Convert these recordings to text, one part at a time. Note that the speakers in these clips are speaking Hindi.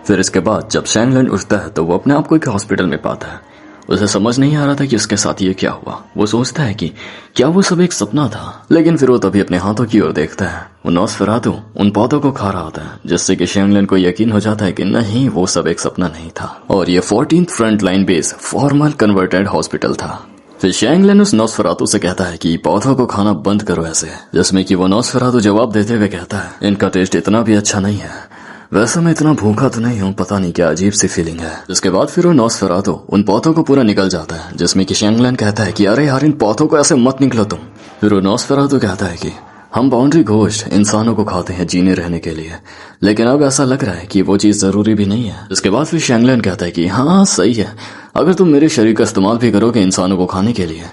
फिर इसके बाद जब शैंगलन उठता है तो वो अपने आप को एक हॉस्पिटल में पाता है। उसे समझ नहीं आ रहा था कि उसके साथ ये क्या हुआ। वो सोचता है कि क्या वो सब एक सपना था, लेकिन फिर वो तभी अपने हाथों की ओर देखता है। वो नॉसफेरातु उन पौधों को खा रहा होता है, जिससे कि शैंगलन को यकीन हो जाता है कि नहीं, वो सब एक सपना नहीं था और ये 14th front line base formal converted hospital था। फिर शैंगलन उस नॉसफेरातु से कहता है कि पौधों को खाना बंद करो ऐसे, जिसमें कि वो नॉसफेरातु जवाब देते हुए कहता है इनका टेस्ट इतना भी अच्छा नहीं है। वैसे मैं इतना भूखा तो नहीं हूँ, पता नहीं क्या अजीब सी फीलिंग है। जिसके बाद फिर वो नॉसफेरातु उन पौधों को पूरा निकल जाता है, जिसमें कि शैंगलन कहता है कि अरे यार इन पौधों को ऐसे मत निकलो तुम। फिर वो नॉसफेरातु कहता है कि हम बाउंड्री घोस्ट इंसानों को खाते हैं जीने रहने के लिए, लेकिन अब ऐसा लग रहा है कि वो चीज जरूरी भी नहीं है। इसके बाद फिर शैंगलन कहता है कि हाँ सही है, अगर तुम मेरे शरीर का इस्तेमाल भी करोगे इंसानों को खाने के लिए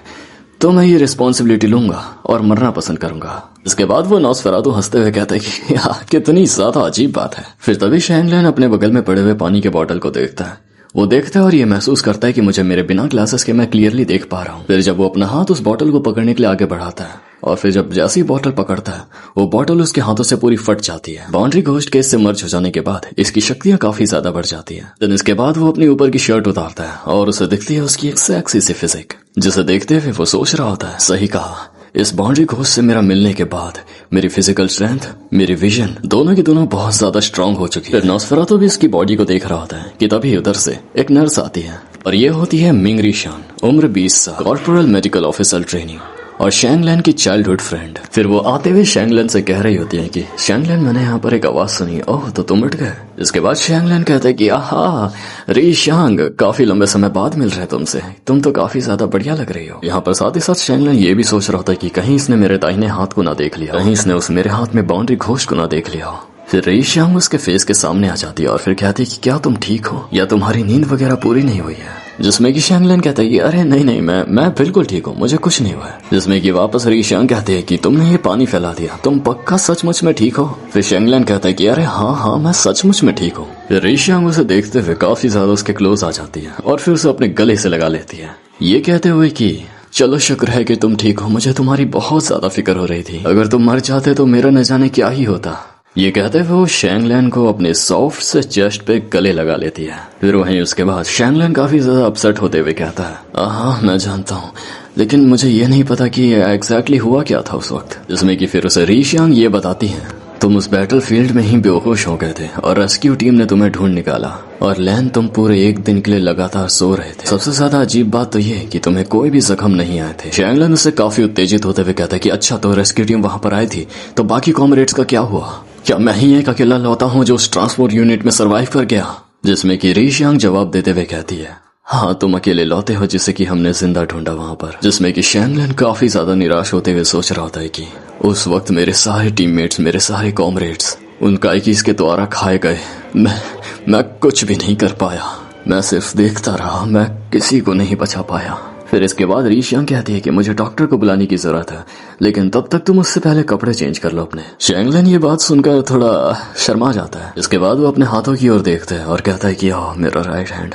तो मैं ये रिस्पॉन्सिबिलिटी लूंगा और मरना पसंद करूंगा। इसके बाद वो नॉसफेरातु हंसते हुए कहता है कि यार कितनी ज्यादा अजीब बात है। फिर तभी शैंगलन अपने बगल में पड़े हुए पानी के बोतल को देखता है। वो देखता है और ये महसूस करता है कि मुझे मेरे बिना ग्लासेस के मैं क्लियरली देख पा रहा हूँ। फिर जब वो अपना हाथ उस बोतल को पकड़ने के लिए आगे बढ़ाता है और फिर जब जैसे ही बोतल पकड़ता है वो बोतल उसके हाथों से पूरी फट जाती है। बाउंड्री घोस्ट के इससे मर्ज हो जाने के बाद इसकी शक्तियां काफी ज्यादा बढ़ जाती है। देन इसके बाद वो अपनी ऊपर की शर्ट उतारता है और उसे दिखती है उसकी एक सेक्सी सी फिजिक, जिसे देखते हुए वो सोच रहा होता है सही कहा, इस बाउंड्री घोस्ट से मेरा मिलने के बाद मेरी फिजिकल स्ट्रेंथ, मेरी विजन दोनों की दोनों बहुत ज्यादा स्ट्रांग हो चुकी है। फिर नॉसफेरातु भी इसकी बॉडी को देख रहा होता है कि तभी उधर से एक नर्स आती है और ये होती है मिंगरी शान, उम्र 20 साल, कॉर्पोरल मेडिकल ऑफिसर ट्रेनिंग और शैंगलन की चाइल्डहुड फ्रेंड। फिर वो आते हुए शैंगलन से कह रही होती है कि शैंगलन मैंने यहाँ पर एक आवाज सुनी, ओह तो तुम उठ गए। इसके बाद शैंगलन कहते हैं कि आहा री शांग, काफी लंबे समय बाद मिल रहे तुमसे, तुम तो काफी ज्यादा बढ़िया लग रही हो। यहाँ पर साथ ही साथ शैंगलन ये भी सोच रहा होता है कि कहीं इसने मेरे दाहिने हाथ को ना देख लिया, कहीं इसने उस मेरे हाथ में बाउंड्री घोस्ट को ना देख लिया हो। फिर री शांग उसके फेस के सामने आ जाती है और फिर कहती है कि क्या तुम ठीक हो या तुम्हारी नींद वगैरह पूरी नहीं हुई है। जिसमें कि शैंगलन कहता है कि अरे नहीं नहीं मैं बिल्कुल ठीक हूँ, मुझे कुछ नहीं हुआ है। जिसमें कि वापस री शांग कहते हैं कि तुमने ये पानी फैला दिया, तुम पक्का सचमुच में ठीक हो। फिर शैंगलन कहता है कि अरे हाँ मैं सचमुच में ठीक हूँ। फिर री शांग उसे देखते हुए काफी ज्यादा उसके क्लोज आ जाती है और फिर उसे अपने गले से लगा लेती है, ये कहते हुए कि चलो शुक्र है कि तुम ठीक हो, मुझे तुम्हारी बहुत ज्यादा फिक्र हो रही थी, अगर तुम मर जाते तो मेरा न जाने क्या ही होता। ये कहते हुए वो शैंगलन को अपने सॉफ्ट से चेस्ट पे गले लगा लेती है। फिर वहीं उसके बाद शैंगलन काफी ज्यादा अपसेट होते हुए कहता है हाँ मैं जानता हूँ, लेकिन मुझे ये नहीं पता कि एग्जैक्टली हुआ क्या था उस वक्त। जिसमें कि फिर उसे री शांग ये बताती है तुम उस बैटलफील्ड में ही बेहोश हो गए थे और रेस्क्यू टीम ने तुम्हें ढूंढ निकाला और लैन तुम पूरे एक दिन के लिए लगातार सो रहे थे। सबसे ज्यादा अजीब बात तो ये है कि तुम्हें कोई भी जख्म नहीं आए थे। शैंगलन उससे काफी उत्तेजित होते हुए कहता है कि अच्छा तो रेस्क्यू टीम वहां पर आई थी, तो बाकी कॉमरेड्स का क्या हुआ? क्या मैं ही एक अकेला लौटा हूँ जो उस ट्रांसपोर्ट यूनिट में सरवाइव कर गया? जिसमें कि री शांग जवाब देते हुए कहती है हाँ तुम अकेले लौटे हो जिसे कि हमने जिंदा ढूंढा वहां पर। जिसमें कि शैंगलन काफी ज्यादा निराश होते हुए सोच रहा होता है कि उस वक्त मेरे सारे टीममेट्स, मेरे सारे कॉमरेड्स उन काइकीज के द्वारा खाए गए। मैं कुछ भी नहीं कर पाया, मैं सिर्फ देखता रहा, मैं किसी को नहीं बचा पाया। फिर इसके बाद री शांग कहती है कि मुझे डॉक्टर को बुलाने की जरूरत है, लेकिन तब तक तुम उससे पहले कपड़े चेंज कर लो अपने। शैंगलन ये बात सुनकर थोड़ा शर्मा जाता है। इसके बाद वो अपने हाथों की ओर देखता है और कहता है कि ओह मेरा राइट हैंड,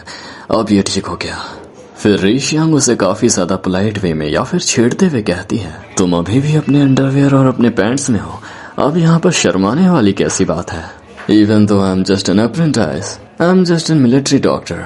अब ये ठीक हो गया। फिर री शांग उसे काफी ज्यादा पोलाइट वे में या फिर छेड़ते हुए कहती है तुम अभी भी अपने अंडरवेयर और अपने पैंट्स में हो, अब यहाँ पर शर्माने वाली कैसी बात है? इवन तो I am just an apprentice, I am just an military doctor,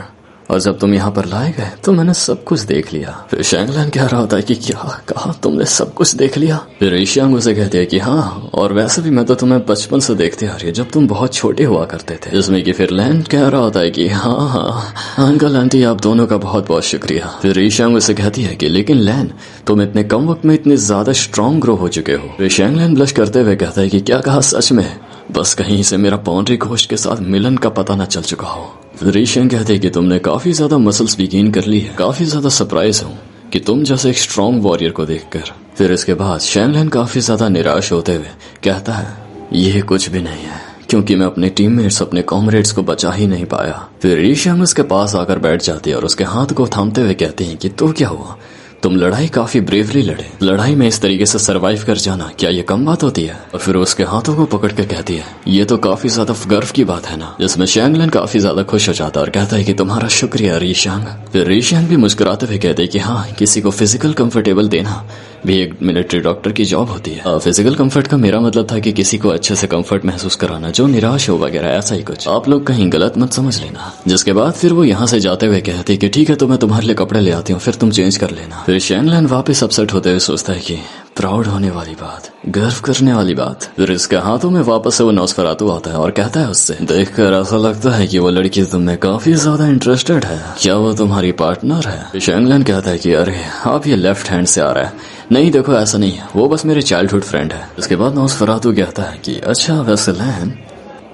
और जब तुम यहाँ पर लाए गए तो मैंने सब कुछ देख लिया। फिर शैंगलन कह रहा होता है कि क्या कहा तुमने सब कुछ देख लिया? फिर री शांग उसे कहती है कि हाँ, और वैसे भी मैं तो तुम्हें बचपन से देखते आ रही है, जब तुम बहुत छोटे हुआ करते थे। जिसमें कि फिर लैन कह रहा होता है कि हाँ अंकल आंटी आप दोनों का बहुत बहुत शुक्रिया। फिर री शांग उसे कहती है कि लेकिन लैन तुम इतने कम वक्त में इतने ज्यादा स्ट्रॉन्ग ग्रो हो चुके हो। फिर शैंगलन ब्लश करते हुए कहता है कि क्या कहा सच में? बस कहीं से मेरा बाउंड्री घोस्ट के साथ मिलन का पता न चल चुका हो। री शांग कहते हैं कि तुमने काफी ज्यादा मसल्स भी गेन कर ली है, काफी ज्यादा सरप्राइज हूँ कि तुम जैसे एक स्ट्रॉन्ग वॉरियर को देखकर। फिर इसके बाद शैंगलन काफी ज्यादा निराश होते हुए कहता है ये कुछ भी नहीं है, क्योंकि मैं अपने टीममेट्स, अपने कॉमरेड्स को बचा ही नहीं पाया। फिर री शांग उसके पास आकर बैठ जाती है और उसके हाथ को थामते हुए कहती है कि तो क्या हुआ, तुम लड़ाई काफी ब्रेवली लड़े, लड़ाई में इस तरीके से सरवाइव कर जाना क्या ये कम बात होती है? और फिर उसके हाथों को पकड़ कर कहती है, ये तो काफी ज्यादा गर्व की बात है ना। जिसमें शैंगलन काफी ज्यादा खुश हो जाता है और कहता है कि तुम्हारा शुक्रिया रीशांग। फिर रीशांग भी मुस्कुराते हुए कहते हैं कि हाँ, किसी को फिजिकल कंफर्टेबल देना भी एक मिलिट्री डॉक्टर की जॉब होती है। फिजिकल कंफर्ट का मेरा मतलब था कि किसी को अच्छे से कंफर्ट महसूस कराना जो निराश हो वगैरह, ऐसा ही कुछ। आप लोग कहीं गलत मत समझ लेना। जिसके बाद फिर वो यहाँ से जाते हुए कहती है कि ठीक है, तो मैं तुम्हारे लिए कपड़े ले आती हूँ, फिर तुम चेंज कर लेना। फिर शैंगलन वापस अपसेट होते हुए सोचता है कि प्राउड होने वाली बात, गर्व करने वाली बात। फिर इसके हाथों में वापस से वो नॉस्फेरातु आता है और कहता है उससे, देखकर ऐसा लगता है कि वो लड़की तुम में काफी ज्यादा इंटरेस्टेड है, क्या वो तुम्हारी पार्टनर है? शैंगलन कहता है कि अरे आप ये लेफ्ट हैंड से आ रहा है, नहीं देखो ऐसा नहीं है, वो बस मेरे चाइल्डहुड फ्रेंड है। उसके बाद नॉस्फेरातु कहता है कि अच्छा वैसे लैन,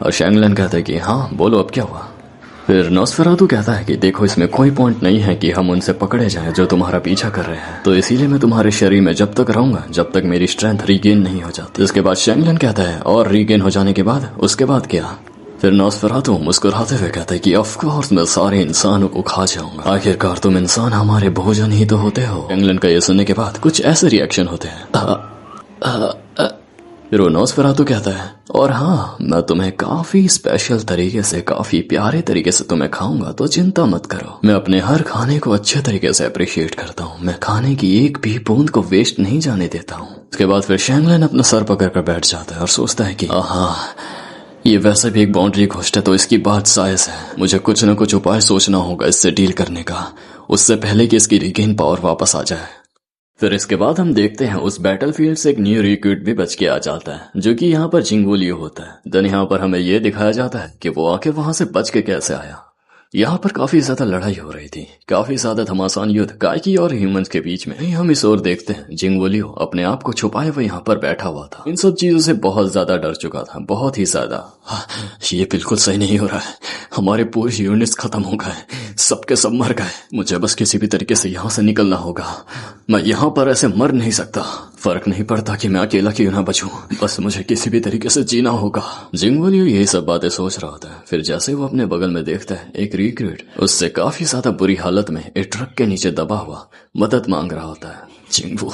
और शैंगलन कहता है कि हाँ बोलो अब क्या हुआ? फिर नॉस्फेरातु कहता है कि देखो इसमें कोई पॉइंट नहीं है कि हम उनसे पकड़े जाएं जो तुम्हारा पीछा कर रहे हैं, तो इसीलिए मैं तुम्हारे शरीर में जब तक रहूंगा जब तक मेरी स्ट्रेंथ रीगेन नहीं हो जाती। इसके बाद शैंगलन कहता है और रीगेन हो जाने के बाद उसके बाद क्या? फिर नॉस्फेरातु मुस्कुराते हुए कहता है कि ऑफ कोर्स मैं सारे इंसानों को खा जाऊंगा, आखिरकार तुम इंसान हमारे भोजन ही तो होते हो। शैंगलन का ये सुनने के बाद कुछ ऐसे रिएक्शन होते हैं। फिर वो नॉस्फेरातु कहता है और हाँ, मैं तुम्हें काफी स्पेशल तरीके से, काफी प्यारे तरीके से तुम्हें खाऊंगा, तो चिंता मत करो। मैं अपने हर खाने को अच्छे तरीके से अप्रिशिएट करता हूँ, मैं खाने की एक भी बूंद को वेस्ट नहीं जाने देता हूँ। उसके बाद फिर शैंगलन अपना सर पकड़ कर बैठ जाता है और सोचता है कि आहा, ये वैसे भी एक बाउंड्री घोस्ट है, तो इसकी बात जायज है। मुझे कुछ न कुछ उपाय सोचना होगा इससे डील करने का, उससे पहले कि इसकी रिगेन पावर वापस आ जाए। फिर इसके बाद हम देखते हैं उस बैटलफील्ड से एक न्यू रिक्रूट भी बच के आ जाता है, जो कि यहाँ पर जिंगू लियू होता है। देन यहाँ पर हमें ये दिखाया जाता है कि वो आके वहां से बच के कैसे आया। यहाँ पर काफी ज्यादा लड़ाई हो रही थी, काफी ज्यादा घमासान युद्ध काइकी और ह्यूमंस के बीच में। हम इस ओर देखते हैं जिंगू लियू अपने आप को छुपाए हुए यहाँ पर बैठा हुआ था। इन सब चीजों से बहुत ज्यादा डर चुका था, बहुत ही ज्यादा। ये बिल्कुल सही नहीं हो रहा है, हमारे पूरे यूनिट्स खत्म हो गए, सबके सब मर गए। मुझे बस किसी भी तरीके से यहाँ से निकलना होगा, मैं यहाँ पर ऐसे मर नहीं सकता। फर्क नहीं पड़ता कि मैं अकेला क्यों ना बचूं, बस मुझे किसी भी तरीके से जीना होगा। जिंगू लियू यही सब बातें सोच रहा होता है। फिर जैसे वो अपने बगल में देखता है एक रिक्रूट उससे काफी ज्यादा बुरी हालत में एक ट्रक के नीचे दबा हुआ मदद मांग रहा होता है। जिंगू,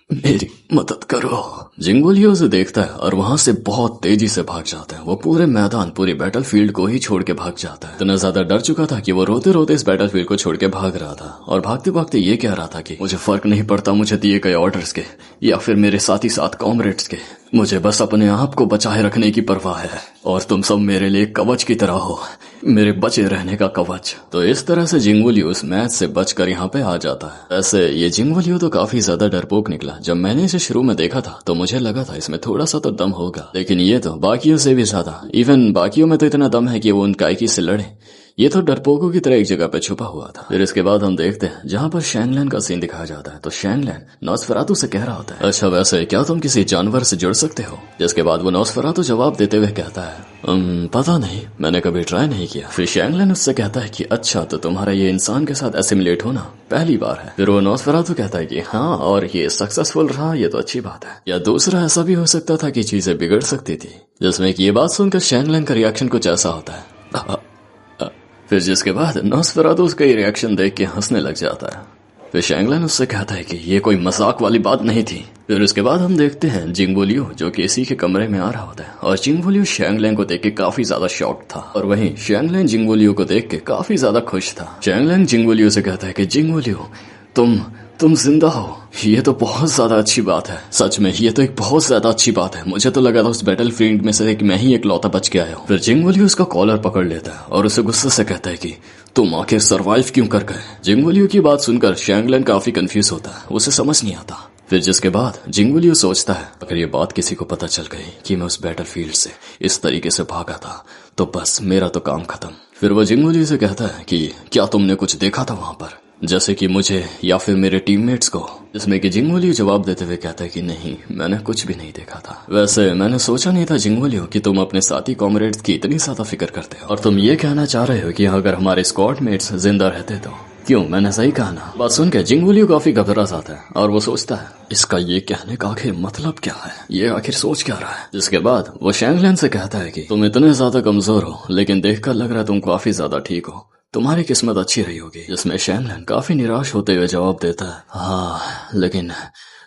मेरी मदद करो। जिंगू लियू उसे देखता है और वहां से बहुत तेजी से भाग जाता है। वो पूरे मैदान, पूरी बैटलफील्ड को ही छोड़ के भाग जाता है। इतना ज्यादा डर चुका था कि वो रोते रोते इस बैटलफील्ड को छोड़ के भाग रहा था और भागते भागते ये कह रहा था कि मुझे फर्क नहीं पड़ता मुझे दिए गए ऑर्डर्स के या फिर मेरे साथी साथ कॉमरेड्स के, मुझे बस अपने आप को बचाए रखने की परवाह है और तुम सब मेरे लिए कवच की तरह हो, मेरे बचे रहने का कवच। तो इस तरह से जिंगू लियू उस मैच से बचकर यहाँ पे आ जाता है। वैसे ये जिंगू लियू तो काफी ज्यादा डरपोक निकला। जब मैंने इसे शुरू में देखा था तो मुझे लगा था इसमें थोड़ा सा तो दम होगा, लेकिन ये तो बाकियों से भी ज्यादा, इवन बाकियों में तो इतना दम है कि वो उन काइकी से लड़े। ये तो डरपोकों की तरह एक जगह पे छुपा हुआ था। फिर इसके बाद हम देखते हैं जहाँ पर शैंगलन का सीन दिखाया जाता है। तो शैंगलन नॉस्फेरातु से कह रहा होता है, अच्छा वैसे क्या तुम किसी जानवर से जुड़ सकते हो? जिसके बाद वो नॉस्फेरातु जवाब देते हुए कहता है पता नहीं, मैंने कभी ट्राई नहीं किया। फिर शैंगलन उससे कहता है कि अच्छा, तो तुम्हारा ये इंसान के साथ एसिमिलेट होना पहली बार है? फिर वो नॉस्फेरातु कहता है कि हाँ, और ये सक्सेसफुल रहा, ये तो अच्छी बात है। या दूसरा ऐसा भी हो सकता था कि चीजें बिगड़ सकती थी। जिसमें कि ये बात सुनकर शैंगलन का रिएक्शन कुछ ऐसा होता है। फिर जिसके बाद नॉस्फेरातु उसका ये रिएक्शन देख के हंसने लग जाता है। फिर शैंगलन उससे कहता है कि ये कोई मजाक वाली बात नहीं थी। फिर उसके बाद हम देखते हैं जिंगू लियू जो कि इसी के कमरे में आ रहा होता है और जिंगू लियू शैंगलन को देख के काफी ज्यादा शॉक था और वहीं शैंगलन जिंगू लियू को देख के काफी ज्यादा खुश था। शैंगलन जिंगू लियू से कहता है कि जिंगू लियू, तुम जिंदा हो, ये तो बहुत ज्यादा अच्छी बात है। सच में ये तो एक बहुत ज्यादा अच्छी बात है। मुझे तो लगा था उस बैटलफील्ड में से कि मैं ही एक लौता बच के आया हूँ। फिर जिंगू लियू उसका कॉलर पकड़ लेता है और उसे गुस्से से कहता है कि तुम आखिर सरवाइव क्यों कर गए? जिंगू लियू की बात सुनकर शैंगलन काफी कंफ्यूज होता है, उसे समझ नहीं आता। फिर जिसके बाद जिंगू लियू सोचता है अगर ये बात किसी को पता चल गई कि मैं उस बैटलफील्ड से इस तरीके से भागा था तो बस मेरा तो काम खत्म। फिर वो जिंगू लियू से कहता है कि क्या तुमने कुछ देखा था वहां पर, जैसे कि मुझे या फिर मेरे टीममेट्स को? जिसमें कि जिंगू लियू जवाब देते हुए कहता है कि नहीं, मैंने कुछ भी नहीं देखा था। वैसे मैंने सोचा नहीं था जिंगू लियू कि तुम अपने साथी कॉमरेड्स की इतनी ज्यादा फिक्र करते हो और तुम ये कहना चाह रहे हो कि अगर हमारे स्क्वाड मेट्स जिंदा रहते तो। क्यों, मैंने सही कहा ना? बात सुन के जिंगू लियू काफी घबरा जाता है और वो सोचता है इसका ये कहने का आखिर मतलब क्या है, ये आखिर सोच क्या रहा है। जिसके बाद वो शैंगलन से कहता है कि तुम इतने ज्यादा कमजोर हो लेकिन देखकर लग रहा है तुम काफी ज्यादा ठीक हो, तुम्हारी किस्मत अच्छी रही होगी। जिसमें शैंगलन काफी निराश होते हुए जवाब देता है, हाँ लेकिन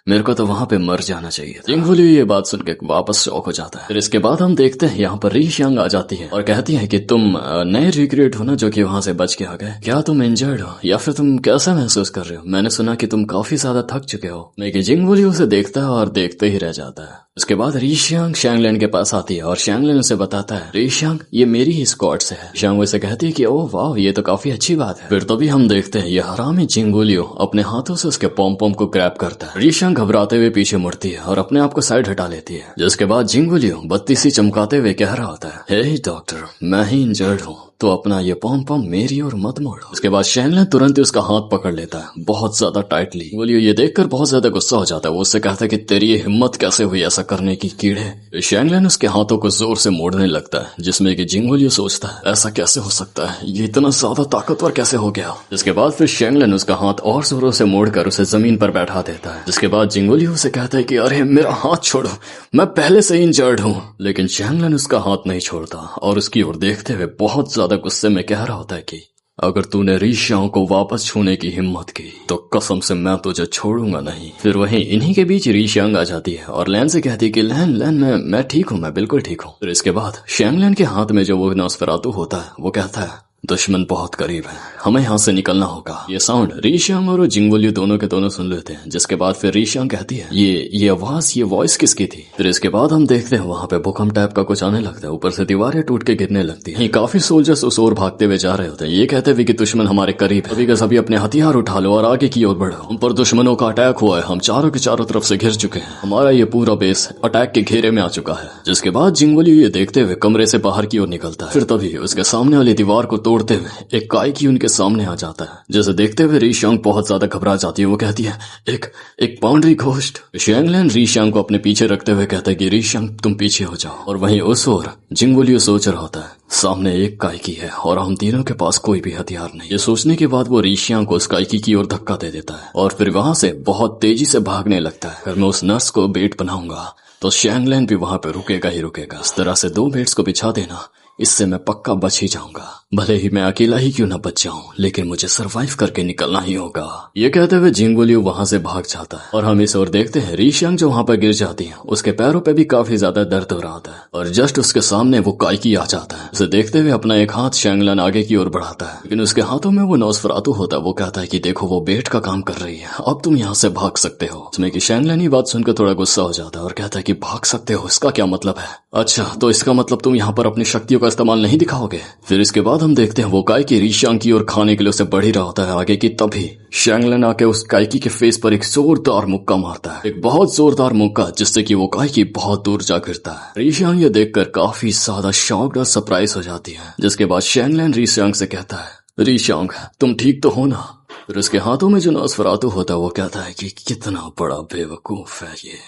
मेरे को तो वहां पे मर जाना चाहिए। जिंगवुलियो ये बात सुन के वापस शॉक हो जाता है। फिर इसके बाद हम देखते हैं यहाँ पर री शियांग आ जाती है और कहती है कि तुम नए रिक्रूट हो ना जो कि वहां से बच के आ गए। क्या तुम इंजर्ड हो या फिर तुम कैसा महसूस कर रहे हो? मैंने सुना कि तुम काफी ज्यादा थक चुके हो। लेकिन जिंगवुलियो उसे देखता है और देखते ही रह जाता है। उसके बाद री शियांग शैंगलन के पास आती है और शैंगलन उसे बताता है, री शियांग ये मेरी ही स्क्वाड से है। शियांग उसे कहती है कि ओह वाह ये तो काफी अच्छी बात है। फिर तभी हम देखते हैं ये हरामी जिंगवुलियो अपने हाथों से उसके पॉम पॉम को ग्रैब करता है। री शियांग घबराते हुए पीछे मुड़ती है और अपने आप को साइड हटा लेती है। जिसके बाद जिंगवुलियो बत्ती सी चमकाते हुए कह रहा होता है, हे डॉक्टर मैं ही इंजर्ड हूँ तो अपना ये पॉम पॉम मेरी और मत मोड़ो। उसके बाद शैंगलन तुरंत ही उसका हाथ पकड़ लेता है बहुत ज्यादा टाइटली। जिंगवुलियो ये देखकर बहुत ज्यादा गुस्सा हो जाता है। वो उससे कहता है कि तेरी ये हिम्मत कैसे हुई ऐसा करने की कीड़े। शैंगलन उसके हाथों को जोर से मोड़ने लगता है जिसमें कि जिंगवुलियो सोचता है ऐसा कैसे हो सकता है, ये इतना ज्यादा ताकतवर कैसे हो गया। जिसके बाद फिर शैंगलन उसका हाथ और जोरों से मोड़कर उसे जमीन पर बैठा देता है। जिसके बाद जिंगवुलियो उसे कहता है कि अरे मेरा हाथ छोड़ो, मैं पहले से ही इंजर्ड हूँ। लेकिन शैंगलन उसका हाथ नहीं छोड़ता और उसकी ओर देखते हुए बहुत ज्यादा गुस्से में कह रहा होता है कि अगर तूने री शियांग को वापस छूने की हिम्मत की तो कसम से मैं तुझे छोड़ूंगा नहीं। फिर वहीं इन्हीं के बीच री शियांग आ जाती है और लैन से कहती है कि लैन मैं ठीक हूँ, मैं बिल्कुल ठीक हूँ। फिर इसके बाद शैंगलन के हाथ में जो वो नॉस्फेरातु होता है वो कहता है, दुश्मन बहुत करीब है, हमें यहाँ से निकलना होगा। ये साउंड री शियांग और जिंगवुलियो दोनों के दोनों सुन लेते हैं। जिसके बाद फिर री शियांग कहती है, ये आवाज ये वॉइस किसकी थी? फिर इसके बाद हम देखते हैं वहाँ पे भूकंप टाइप का कुछ आने लगता है। ऊपर से दीवारें टूट के गिरने लगती है। काफी सोल्जर्स उस ओर भागते हुए जा रहे होते हैं। ये कहते हुए कि दुश्मन हमारे करीब है, अभी के सभी अपने हथियार उठा लो और आगे की ओर बढ़ो। हम पर दुश्मनों का अटैक हुआ है, हम चारों के चारों तरफ से घिर चुके हैं, हमारा ये पूरा बेस अटैक के घेरे में आ चुका है। जिसके बाद जिंगवुलियो ये देखते हुए कमरे से बाहर की ओर निकलता है। फिर तभी उसके सामने वाली दीवार को तोड़ते हुए एक काइकी उनके सामने आ जाता है। जैसे देखते हुए री शियांग बहुत ज्यादा घबरा जाती है। वो कहती है, एक बाउंड्री घोस्ट। शैंगलन री शियांग को अपने पीछे रखते हुए कहता है कि री शियांग तुम पीछे हो जाओ। और वहीं उस ओर जिंगवुलियो सोच रहा होता है, सामने एक काइकी है और हम तीनों के पास कोई भी हथियार नहीं। ये सोचने के बाद वो री शियांग को उस काइकी की ओर धक्का दे देता है और फिर वहां से बहुत तेजी से भागने लगता है। अगर मैं उस नर्स को बेट बनाऊंगा तो शैंगलन भी वहां पे रुकेगा ही रुकेगा। इस तरह से 2 बेट्स को बिछा देना, इससे मैं पक्का बच ही जाऊंगा। भले ही मैं अकेला ही क्यों ना बच जाऊं, लेकिन मुझे सरवाइव करके निकलना ही होगा। ये कहते हुए जिंगवुलियो वहां से भाग जाता है और हम इस ओर देखते हैं री शियांग जो वहां पर गिर जाती है। उसके पैरों पे भी काफी ज्यादा दर्द हो रहा होता है और जस्ट उसके सामने वो काइकी आ जाता है। उसे देखते हुए अपना एक हाथ शैंगलन आगे की ओर बढ़ाता है, लेकिन उसके हाथों में वो नॉस्फेरातु होता है। वो कहता है कि देखो वो बेट का काम कर रही है, अब तुम यहाँ से भाग सकते हो। इसमें कि शैंगलन ये बात सुनकर थोड़ा गुस्सा हो जाता है और कहता है कि भाग सकते हो, इसका क्या मतलब है? अच्छा तो इसका मतलब तुम यहाँ पर अपनी शक्तियों का इस्तेमाल नहीं दिखाओगे? फिर इसके बाद हम देखते हैं वो काइकी री शियांग की ओर खाने के लिए उसे बढ़ ही रहा होता है आगे की। तभी शैंगलन आके उस काइकी के फेस पर एक जोरदार मुक्का मारता है, एक बहुत जोरदार मुक्का जिससे कि वो काइकी बहुत दूर जा गिरता है। री शियांग ये देखकर काफी ज्यादा शॉक्ड और सरप्राइज हो जाती है। जिसके बाद शैंगलन री शियांग से कहता है, री शियांग तुम ठीक तो हो ना? फिर उसके हाथों में जो नॉस्फेरातु होता है वो कहता है कि कितना बड़ा बेवकूफ है ये।